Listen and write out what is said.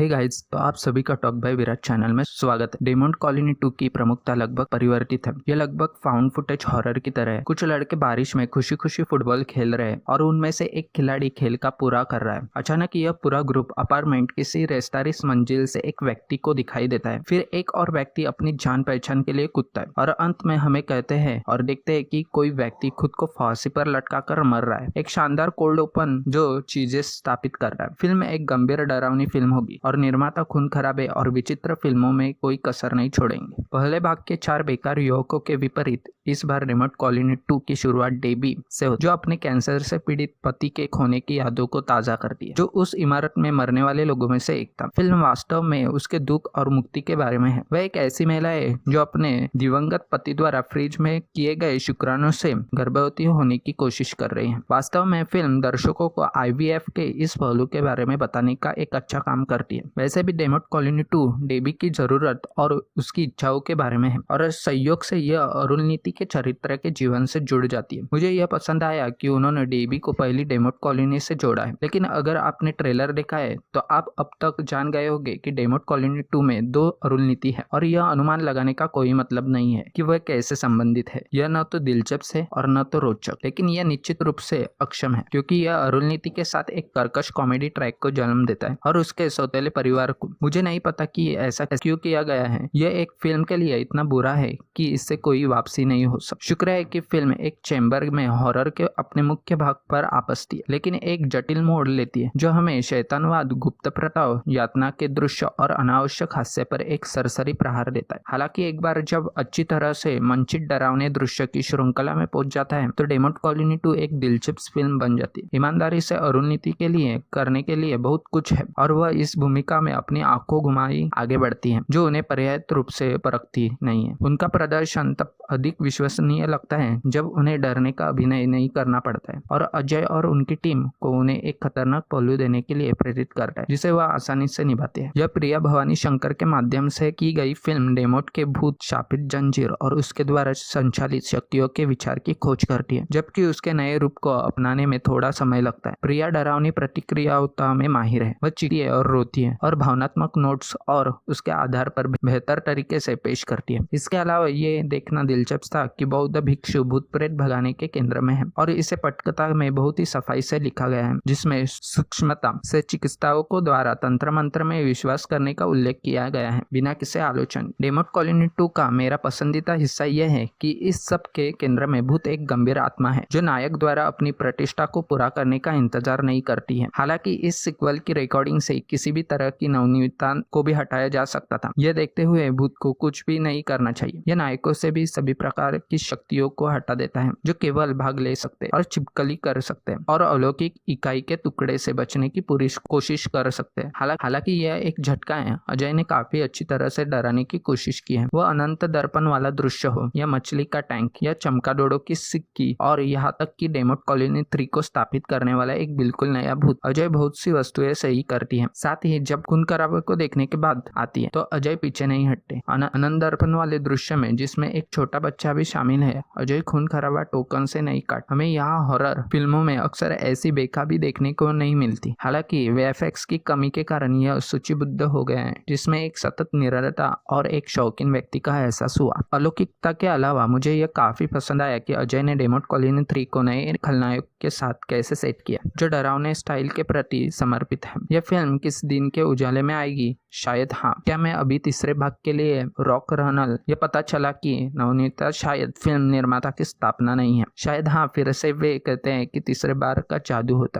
Hey guys, तो आप सभी का टॉक बाय विराट चैनल में स्वागत है। डेमोन कॉलोनी 2 की प्रमुखता लगभग परिवर्तित है। यह लगभग फाउंड फुटेज हॉरर की तरह है। कुछ लड़के बारिश में खुशी खुशी फुटबॉल खेल रहे हैं और उनमें से एक खिलाड़ी खेल का पूरा कर रहा है। अचानक यह पूरा ग्रुप अपार्टमेंट किसी 43 मंजिल से एक व्यक्ति को दिखाई देता है। फिर एक और व्यक्ति अपनी जान पहचान के लिए कूदता है और अंत में हमें कहते हैं और देखते हैं कि कोई व्यक्ति खुद को फांसी पर लटकाकर मर रहा है। एक शानदार कोल्ड ओपन जो चीजें स्थापित कर रहा है। फिल्म एक गंभीर डरावनी फिल्म होगी और निर्माता खून खराबे और विचित्र फिल्मों में कोई कसर नहीं छोड़ेंगे। पहले भाग के 4 बेकार युवकों के विपरीत इस बार रिमोट कॉलोनी 2 की शुरुआत डेबी से होती है, जो अपने कैंसर से पीड़ित पति के खोने की यादों को ताजा करती है, जो उस इमारत में मरने वाले लोगों में से एक था। फिल्म वास्तव में उसके दुख और मुक्ति के बारे में है। वह एक ऐसी महिला है जो अपने दिवंगत पति द्वारा फ्रिज में किए गए शुक्राणु से गर्भवती होने की कोशिश कर रही है। वास्तव में फिल्म दर्शकों को IVF के इस पहलू के बारे में बताने का एक अच्छा काम करती है। वैसे भी डेमोन कॉलोनी 2 डेबी की जरूरत और उसकी इच्छाओं के बारे में है और संयोग से यह अरुण नीति के चरित्र के जीवन से जुड़ जाती है। मुझे यह पसंद आया कि उन्होंने डेबी को पहली डेमोन कॉलोनी से जोड़ा है, लेकिन अगर आपने ट्रेलर देखा है तो आप अब तक जान गए होंगे कि डेमोन कॉलोनी 2 में 2 अरुण नीति है और यह अनुमान लगाने का कोई मतलब नहीं है कि वह कैसे संबंधित है। यह न तो दिलचस्प है और न तो रोचक, लेकिन यह निश्चित रूप से अक्षम है क्योंकि यह अरुण नीति के साथ एक कर्कश कॉमेडी ट्रैक को जन्म देता है और उसके सौतेले परिवार को। मुझे नहीं पता कि ऐसा क्यों किया गया है। यह एक फिल्म के लिए इतना बुरा है कि इससे कोई वापसी नहीं हो सकती। शुक्र है कि फिल्म एक चैम्बर में हॉरर के अपने मुख्य भाग पर आपसती है, लेकिन एक जटिल मोड़ लेती है जो हमें शैतानवाद, गुप्त प्रथाओं, यातना के दृश्य और अनावश्यक हास्य पर एक सरसरी प्रहार देता है। हालांकि एक बार जब अच्छी तरह से मंचित डरावने दृश्य की श्रृंखला में पहुंच जाता है तो डेमोन कॉलोनी 2 एक दिलचस्प फिल्म बन जाती है। ईमानदारी से अरुण नीति के लिए करने के लिए बहुत कुछ है और वह इस भूमिका में अपनी आंखों घुमाई आगे बढ़ती है जो उन्हें पर्याप्त रूप से परखती नहीं है। उनका प्रदर्शन तब अधिक विश्वसनीय लगता है जब उन्हें डरने का अभिनय नहीं करना पड़ता है और अजय और उनकी टीम को उन्हें एक खतरनाक पहलू देने के लिए प्रेरित करता है जिसे वह आसानी से निभाते हैं। यह प्रिया भवानी शंकर के माध्यम से की गई फिल्म डेमोन के भूत, शापित जंजीर और उसके द्वारा संचालित शक्तियों के विचार की खोज करती है, जबकि उसके नए रूप को अपनाने में थोड़ा समय लगता है। प्रिया डरावनी प्रतिक्रियाओं में माहिर है। वह चिढ़ती है और रोती है और भावनात्मक नोट्स और उसके आधार पर बेहतर तरीके से पेश करती है। इसके अलावा ये देखना दिलचस्प था कि बौद्ध भिक्षु भूत प्रेत भगाने के केंद्र में है और इसे पटकथा में बहुत ही सफाई से लिखा गया है, जिसमें सूक्ष्मता से चिकित्सकों को द्वारा तंत्र मंत्र में विश्वास करने का उल्लेख किया गया है बिना किसी आलोचना। डेमोन कॉलोनी 2 का मेरा पसंदीदा हिस्सा यह है कि इस सब के केंद्र में भूत एक गंभीर आत्मा है जो नायक द्वारा अपनी प्रतिष्ठा को पूरा करने का इंतजार नहीं करती है। हालांकि इस सीक्वल की रिकॉर्डिंग से किसी भी तरह की नवनीतता को भी हटाया जा सकता था। यह देखते हुए भूत को कुछ भी नहीं करना चाहिए। यह नायकों से भी सभी प्रकार की शक्तियों को हटा देता है जो केवल भाग ले सकते और छिपकली कर सकते हैं और अलौकिक इकाई के टुकड़े से बचने की पूरी कोशिश कर सकते हैं। हालांकि यह एक झटका है। अजय ने काफी अच्छी तरह से डराने की कोशिश की है। वह अनंत दर्पण वाला दृश्य हो या मछली का टैंक या चमकादड़ों की सिक्की और यहाँ तक कि डेमोन कॉलोनी 3 को स्थापित करने वाला एक बिल्कुल नया भूत, अजय बहुत सी वस्तुएं सही करती है। साथ ही जब खून खराबे को देखने के बाद आती है तो अजय पीछे नहीं हटते। अनंत दर्पण वाले दृश्य में जिसमें एक छोटा बच्चा भी शामिल है, अजय खून खराबा टोकन से नहीं काट। हमें यहाँ हॉरर फिल्मों में अक्सर ऐसी बेकाबी देखने को नहीं मिलती। हालांकि VFX की कमी के कारण यह सूचीबद्ध हो गया है, जिसमें एक सतत निरंतरता और एक शौकीन व्यक्ति का एहसास हुआ। अलौकिकता के अलावा मुझे यह काफी पसंद आया कि अजय ने डेमोन कॉलोनी 3 को नए खलनायक के साथ कैसे सेट किया जो डरावने स्टाइल के प्रति समर्पित है। यह फिल्म किस दिन के उजाले में आएगी? शायद हाँ। क्या मैं अभी तीसरे भाग के लिए रॉक रनल? यह पता चला कि नवनीता शायद फिल्म निर्माता की स्थापना नहीं है। शायद हाँ, फिर से वे कहते हैं कि तीसरे बार का जादू होता है।